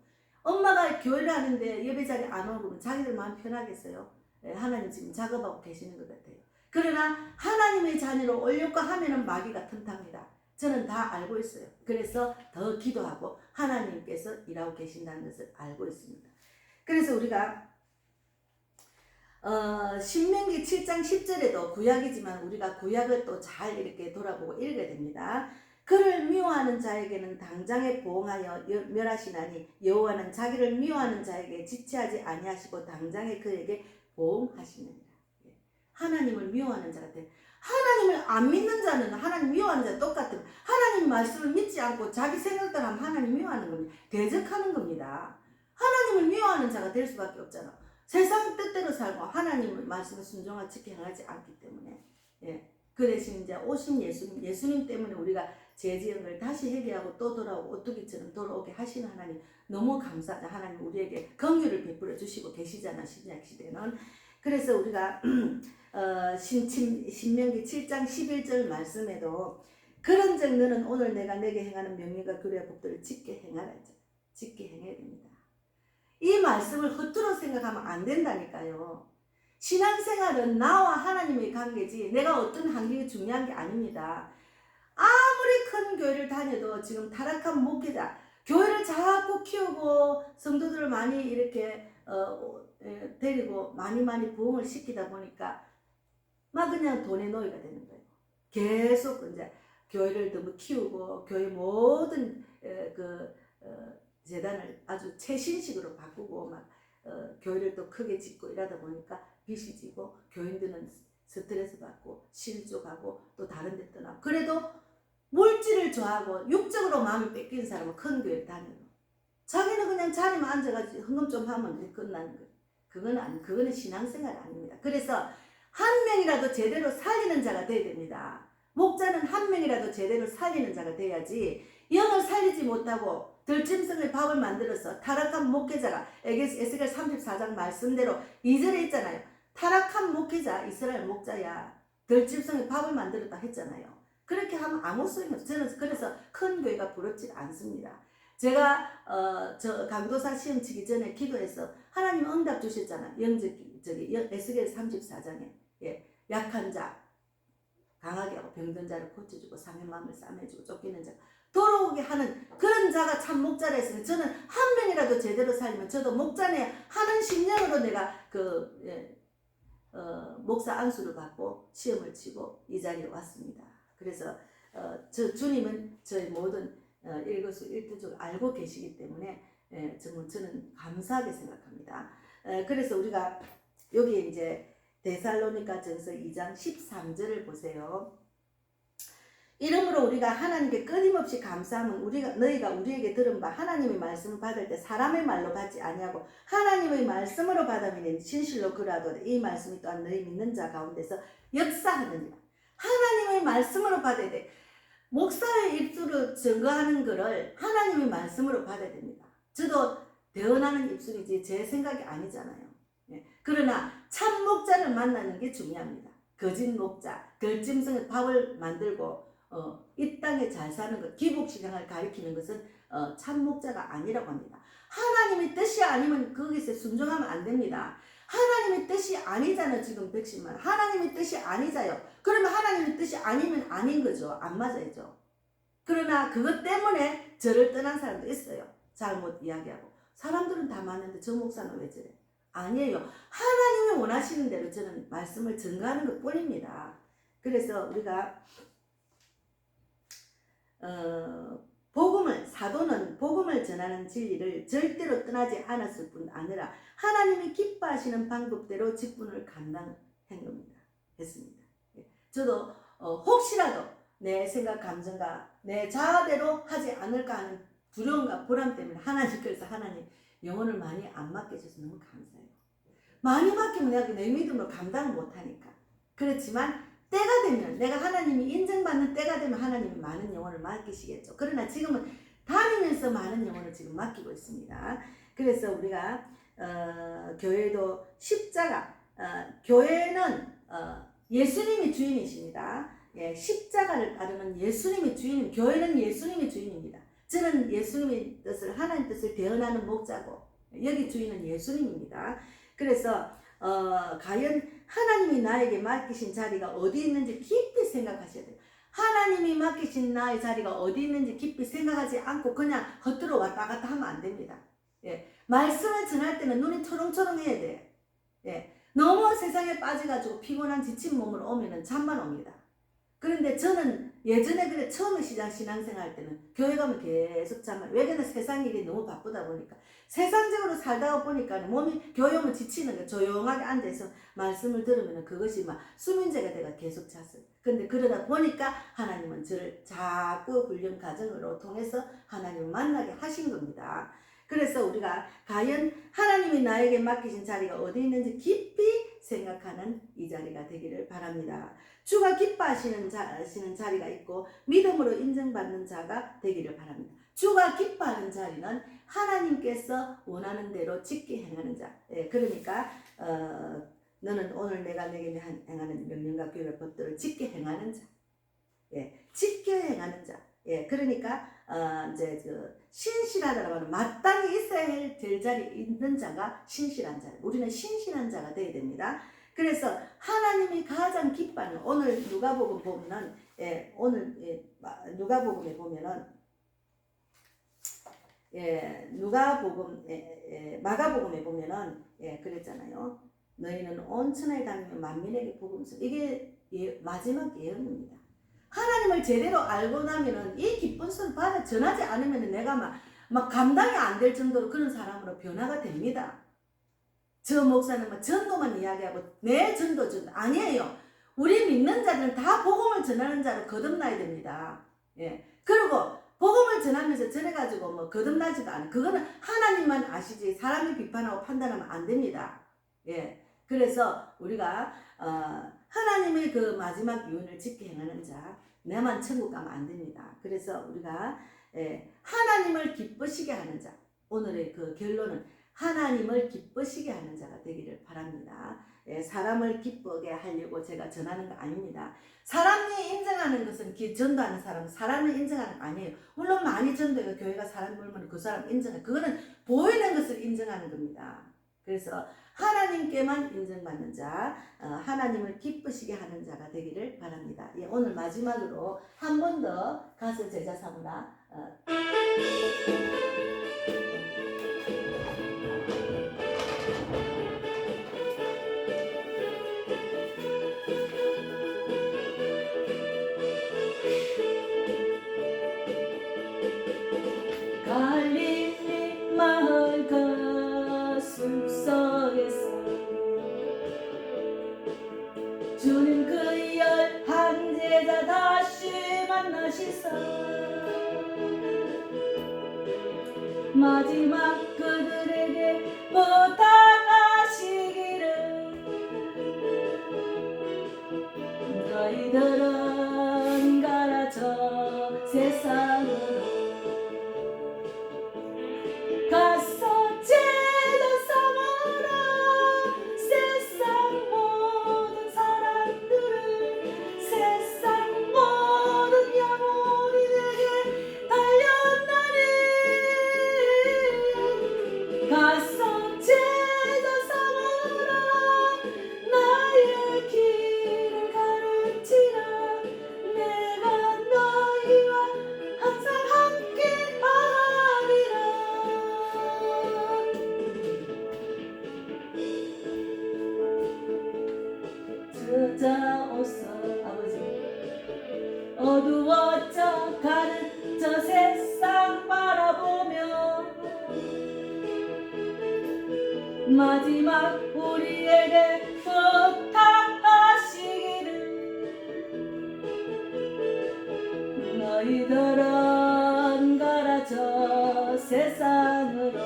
엄마가 교회를 하는데 예배 자리 안 오면 자기들 마음 편하겠어요? 하나님 지금 작업하고 계시는 것 같아요. 그러나 하나님의 자녀로 올려고 하면은 마귀가 틈탑니다. 저는 다 알고 있어요. 그래서 더 기도하고 하나님께서 일하고 계신다는 것을 알고 있습니다. 그래서 우리가 신명기 7장 10절에도 구약이지만 우리가 구약을 또 잘 이렇게 돌아보고 읽어야 됩니다. 그를 미워하는 자에게는 당장에 보응하여 멸하시나니 여호와는 자기를 미워하는 자에게 지체하지 아니하시고 당장에 그에게 보응하시느니라. 하나님을 미워하는 자 같아요. 하나님을 안 믿는 자는 하나님 미워하는 자 똑같아요. 하나님 말씀을 믿지 않고 자기 생각대로 하면 하나님 미워하는 겁니다. 대적하는 겁니다. 하나님을 미워하는 자가 될 수밖에 없잖아. 세상 뜻대로 살고 하나님의 말씀을 순종하고 지켜하지 않기 때문에 그 대신 이제 오신 예수님 때문에 우리가 죄 지은 걸 다시 회개하고 또 돌아오고 오뚜기처럼 돌아오게 하시는 하나님 너무 감사하다. 하나님 우리에게 긍휼을 베풀어 주시고 계시잖아. 신약 시대는. 그래서 우리가 신명기 7장 11절 말씀에도 그런즉 너는 오늘 내가 내게 행하는 명령과 규례와 법도를 짓게 행하라. 짓게 행해야 됩니다. 이 말씀을 허투루 생각하면 안 된다니까요. 신앙생활은 나와 하나님의 관계지 내가 어떤 환경이 중요한 게 아닙니다. 아무리 큰 교회를 다녀도 지금 타락한 목회자 교회를 자꾸 키우고 성도들을 많이 이렇게 데리고 많이 부흥을 시키다 보니까 막 그냥 돈의 노예가 되는 거예요. 계속 이제 교회를 너무 키우고 교회 모든 재단을 아주 최신식으로 바꾸고 막 교회를 또 크게 짓고 이러다 보니까 빚이 지고 교인들은 스트레스 받고 실족하고 또 다른 데 떠나고 그래도 물질을 좋아하고 육적으로 마음이 뺏기는 사람은 큰 교회를 다녀요. 자기는 그냥 자리만 앉아가지고 헌금 좀 하면 끝나는 거예요. 그거는 신앙생활 아닙니다. 그래서 한 명이라도 제대로 살리는 자가 돼야 됩니다. 목자는 한 명이라도 제대로 살리는 자가 돼야지 영을 살리지 못하고 들짐승의 밥을 만들어서 타락한 목회자가 에스겔 34장 말씀대로 2절에 있잖아요. 타락한 목회자 이스라엘 목자야 들짐승의 밥을 만들었다 했잖아요. 그렇게 하면 아무 소용이 없어요. 저는 그래서 큰 교회가 부럽지 않습니다. 제가 저 강도사 시험 치기 전에 기도해서 하나님 응답 주셨잖아. 에스겔 34장에 약한 자 강하게 하고 병든 자를 고쳐주고 상한 마음을 싸매주고 쫓기는 자 돌아오게 하는 그런 자가 참 목자라 했으면 저는 한 명이라도 제대로 살면 저도 목자네 하는 심령으로 내가 목사 안수를 받고 시험을 치고 이 자리에 왔습니다. 그래서 주님은 저의 모든 일거수일투족을 알고 계시기 때문에 정말 저는 감사하게 생각합니다. 그래서 우리가 여기 이제 데살로니가전서 2장 13절을 보세요. 이러므로 우리가 하나님께 끊임없이 감사하면 너희가 우리에게 들은 바 하나님의 말씀을 받을 때 사람의 말로 받지 아니하고 하나님의 말씀으로 받으면 진실로 그러하도다. 이 말씀이 또한 너희 믿는 자 가운데서 역사하느니라. 하나님의 말씀으로 받아야 돼. 목사의 입술로 증거하는 것을 하나님의 말씀으로 받아야 됩니다. 저도 대언하는 입술이지 제 생각이 아니잖아요. 그러나 참 목자를 만나는 게 중요합니다. 거짓 목자, 들짐승의 밥을 만들고 이 땅에 잘 사는 것, 기복신앙을 가리키는 것은 참 목자가 아니라고 합니다. 하나님의 뜻이 아니면 거기서 순종하면 안 됩니다. 하나님의 뜻이 아니잖아요. 지금 백신만 하나님의 뜻이 아니자요. 그러면 하나님의 뜻이 아니면 아닌 거죠. 안 맞아야죠. 그러나 그것 때문에 저를 떠난 사람도 있어요. 잘못 이야기하고 사람들은 다 맞는데 저 목사는 왜 저래? 아니에요. 하나님이 원하시는 대로 저는 말씀을 증거하는 것 뿐입니다. 그래서 우리가 사도는 복음을 전하는 진리를 절대로 떠나지 않았을 뿐 아니라 하나님이 기뻐하시는 방법대로 직분을 감당한 겁니다. 했습니다. 저도 혹시라도 내 생각 감정과 내 자아대로 하지 않을까 하는 두려움과 불안 때문에 하나님께서 하나님 영혼을 많이 안 맡겨줘서 너무 감사해요. 많이 맡기면 내가 내 믿음으로 감당을 못하니까. 그렇지만 때가 되면 내가 하나님이 인정받는 때가 되면 하나님이 많은 영혼을 맡기시겠죠. 그러나 지금은 다니면서 많은 영혼을 지금 맡기고 있습니다. 그래서 우리가 교회도 십자가 교회는 예수님이 주인이십니다. 십자가를 따르는 예수님이 주인, 교회는 예수님이 주인입니다. 저는 예수님의 뜻을 하나님 뜻을 대언하는 목자고 여기 주인은 예수님입니다. 그래서 과연 하나님이 나에게 맡기신 자리가 어디 있는지 깊이 생각하셔야 돼요. 하나님이 맡기신 나의 자리가 어디 있는지 깊이 생각하지 않고 그냥 겉으로 왔다 갔다 하면 안 됩니다. 말씀을 전할 때는 눈이 초롱초롱 해야 돼요. 너무 세상에 빠져가지고 피곤한 지친 몸으로 오면은 잠만 옵니다. 그런데 저는 예전에 그래 처음에 신앙생활 할 때는 교회 가면 계속 잠을 왜냐면 세상 일이 너무 바쁘다 보니까 세상적으로 살다가 보니까 몸이 교회 오면 지치는 거 조용하게 앉아서 말씀을 들으면 그것이 막 수면제가 돼가 계속 잤어요. 근데 그러다 보니까 하나님은 저를 자꾸 훈련 과정으로 통해서 하나님을 만나게 하신 겁니다. 그래서 우리가 과연 하나님이 나에게 맡기신 자리가 어디 있는지 깊이 생각하는 이 자리가 되기를 바랍니다. 주가 기뻐하시는 자리가 있고 믿음으로 인정받는 자가 되기를 바랍니다. 주가 기뻐하는 자리는 하나님께서 원하는 대로 짓게 행하는 자. 그러니까 너는 오늘 내가 내게 행하는 명령과 규율 법들을 짓게 행하는 자. 짓게 행하는 자. 그러니까 이제 신실하다라고 하는 마땅히 있어야 될 자리에 있는 자가 신실한 자. 우리는 신실한 자가 되어야 됩니다. 그래서 하나님이 가장 기뻐하는 오늘 누가복음 보면은 누가복음에 보면은 마가복음에 보면은 그랬잖아요. 너희는 온 천하에 다니며 만민에게 복음을 이게 마지막 예언입니다. 하나님을 제대로 알고 나면은 이 기쁜 소리 받아 전하지 않으면 내가 막 감당이 안 될 정도로 그런 사람으로 변화가 됩니다. 저 목사는 막 전도만 이야기하고 내 전도 아니에요. 우리 믿는 자들은 다 복음을 전하는 자로 거듭나야 됩니다. 그리고 복음을 전하면서 전해가지고 뭐 거듭나지도 않아요. 그거는 하나님만 아시지 사람이 비판하고 판단하면 안 됩니다. 예. 그래서 우리가 하나님의 그 마지막 유언을 지켜 행하는 자, 내만 천국 가면 안 됩니다. 그래서 우리가 하나님을 기쁘시게 하는 자, 오늘의 그 결론은 하나님을 기쁘시게 하는 자가 되기를 바랍니다. 사람을 기쁘게 하려고 제가 전하는 거 아닙니다. 사람이 인정하는 것은 전도하는 사람은 사람을 인정하는 거 아니에요. 물론 많이 전도해서 교회가 사람 모으면 그 사람 인정해. 그거는 보이는 것을 인정하는 겁니다. 그래서 하나님께만 인정받는 자, 하나님을 기쁘시게 하는 자가 되기를 바랍니다. 예, 오늘 마지막으로 한 번 더 가서 제자 삼으라. 갈릴리 마을 그 숲속에서 주님 그 11 제자 다시 만나시사 마지막 그들에게 부탁하시기를 너희들은 가라 저 세상으로 가서 제자 삼아라 세상 모든 사람들을 세상 모든 영혼이 내게 달렸나니 가서 제자 삼아라 나의 길을 가르치라 내가 너희와 항상 함께하리라. 찾아오소 아버지 어두워져 가는 저 세상 바라보며 마지막 우리에게 부탁하시기를 너희들은 가라 저 세상으로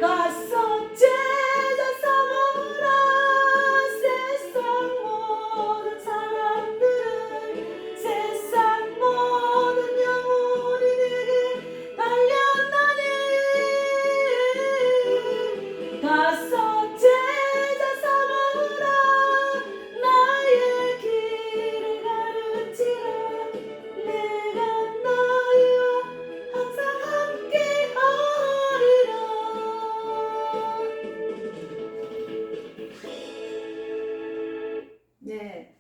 가서 제자 삼아라 세상 모든 사람들을 세상 모든 영혼이 내게 달렸나니 가서 제자 삼아라 나의 길을 가르치라 내가 너희와 항상 함께하리라. 네,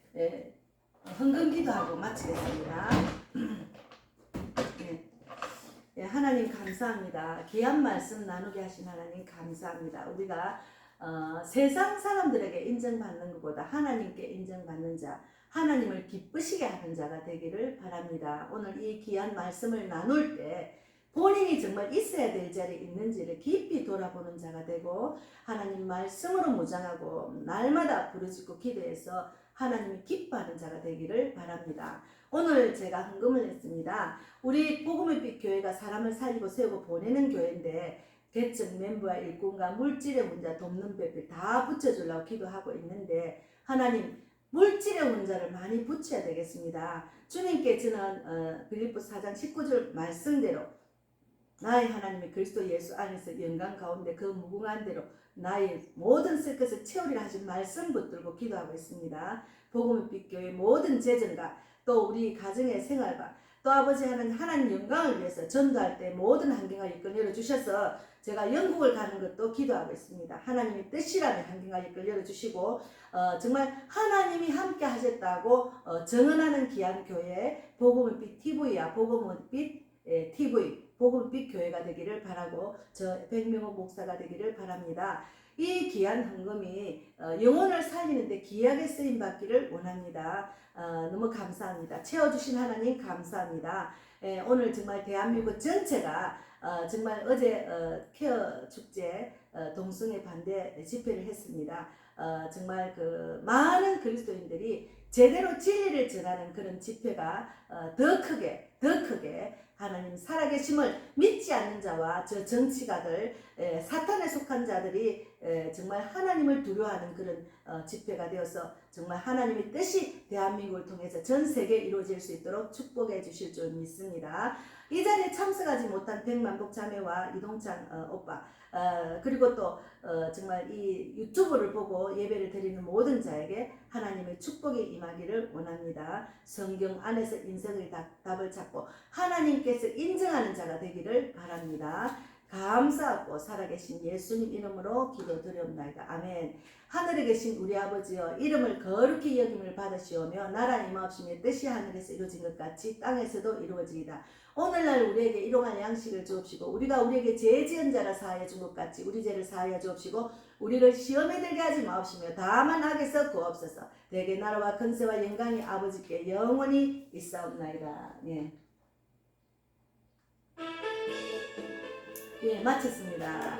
헌금 기도하고 마치겠습니다. 네, 하나님 감사합니다. 귀한 말씀 나누게 하신 하나님 감사합니다. 우리가 세상 사람들에게 인정받는 것보다 하나님께 인정받는 자, 하나님을 기쁘시게 하는 자가 되기를 바랍니다. 오늘 이 귀한 말씀을 나눌 때 본인이 정말 있어야 될 자리에 있는지를 깊이 돌아보는 자가 되고 하나님 말씀으로 무장하고 날마다 부르짖고 기도해서 하나님이 기뻐하는 자가 되기를 바랍니다. 오늘 제가 헌금을 했습니다. 우리 복음의 빛 교회가 사람을 살리고 세우고 보내는 교회인데 개척 멤버와 일꾼과 물질의 문제 돕는 배필 다 붙여주려고 기도하고 있는데 하나님 물질의 문제를 많이 붙여야 되겠습니다. 주님께 저는 빌립보 4장 19절 말씀대로 나의 하나님이 그리스도 예수 안에서 영광 가운데 그 무궁한 대로 나의 모든 쓸 것을 채우리라 하신 말씀 붙들고 기도하고 있습니다. 복음의 빛 교회 모든 재정과 또 우리 가정의 생활과 또 아버지 하나님 영광을 위해서 전도할 때 모든 환경과 이끌 열어주셔서 제가 영국을 가는 것도 기도하고 있습니다. 하나님의 뜻이라는 환경과 이끌 열어주시고 정말 하나님이 함께 하셨다고 정언하는 귀한 교회 복음의 빛 TV와 복음의 빛 TV 복음의 빛 교회가 되기를 바라고 저 백명호 목사가 되기를 바랍니다. 이 귀한 헌금이 영혼을 살리는데 귀하게 쓰임 받기를 원합니다. 너무 감사합니다. 채워주신 하나님 감사합니다. 오늘 정말 대한민국 전체가 정말 어제 케어 축제 동성애 반대 집회를 했습니다. 정말 그 많은 그리스도인들이 제대로 진리를 전하는 그런 집회가 더 크게 하나님 살아계심을 믿지 않는 자와 저 정치가들, 사탄에 속한 자들이 정말 하나님을 두려워하는 그런 집회가 되어서 정말 하나님의 뜻이 대한민국을 통해서 전 세계에 이루어질 수 있도록 축복해 주실 줄 믿습니다. 이 자리에 참석하지 못한 백만복 자매와 이동창 오빠, 그리고 또 정말 이 유튜브를 보고 예배를 드리는 모든 자에게 하나님의 축복이 임하기를 원합니다. 성경 안에서 인생의 답을 찾고 하나님께서 인정하는 자가 되기를 바랍니다. 감사하고 살아계신 예수님 이름으로 기도드리옵나이다. 아멘. 하늘에 계신 우리 아버지여, 이름을 거룩히 여김을 받으시오며 나라 임하옵시며 뜻이 하늘에서 이루어진 것 같이 땅에서도 이루어지이다. 오늘날 우리에게 일용할 양식을 주옵시고 우리가 우리에게 죄 지은 자라 사하여 준 것 같이 우리 죄를 사하여 주옵시고 우리를 시험에 들게 하지 마옵시며 다만 악에서 구하옵소서. 대개 나라와 권세와 영광이 아버지께 영원히 있사옵나이다. 예, 마쳤습니다.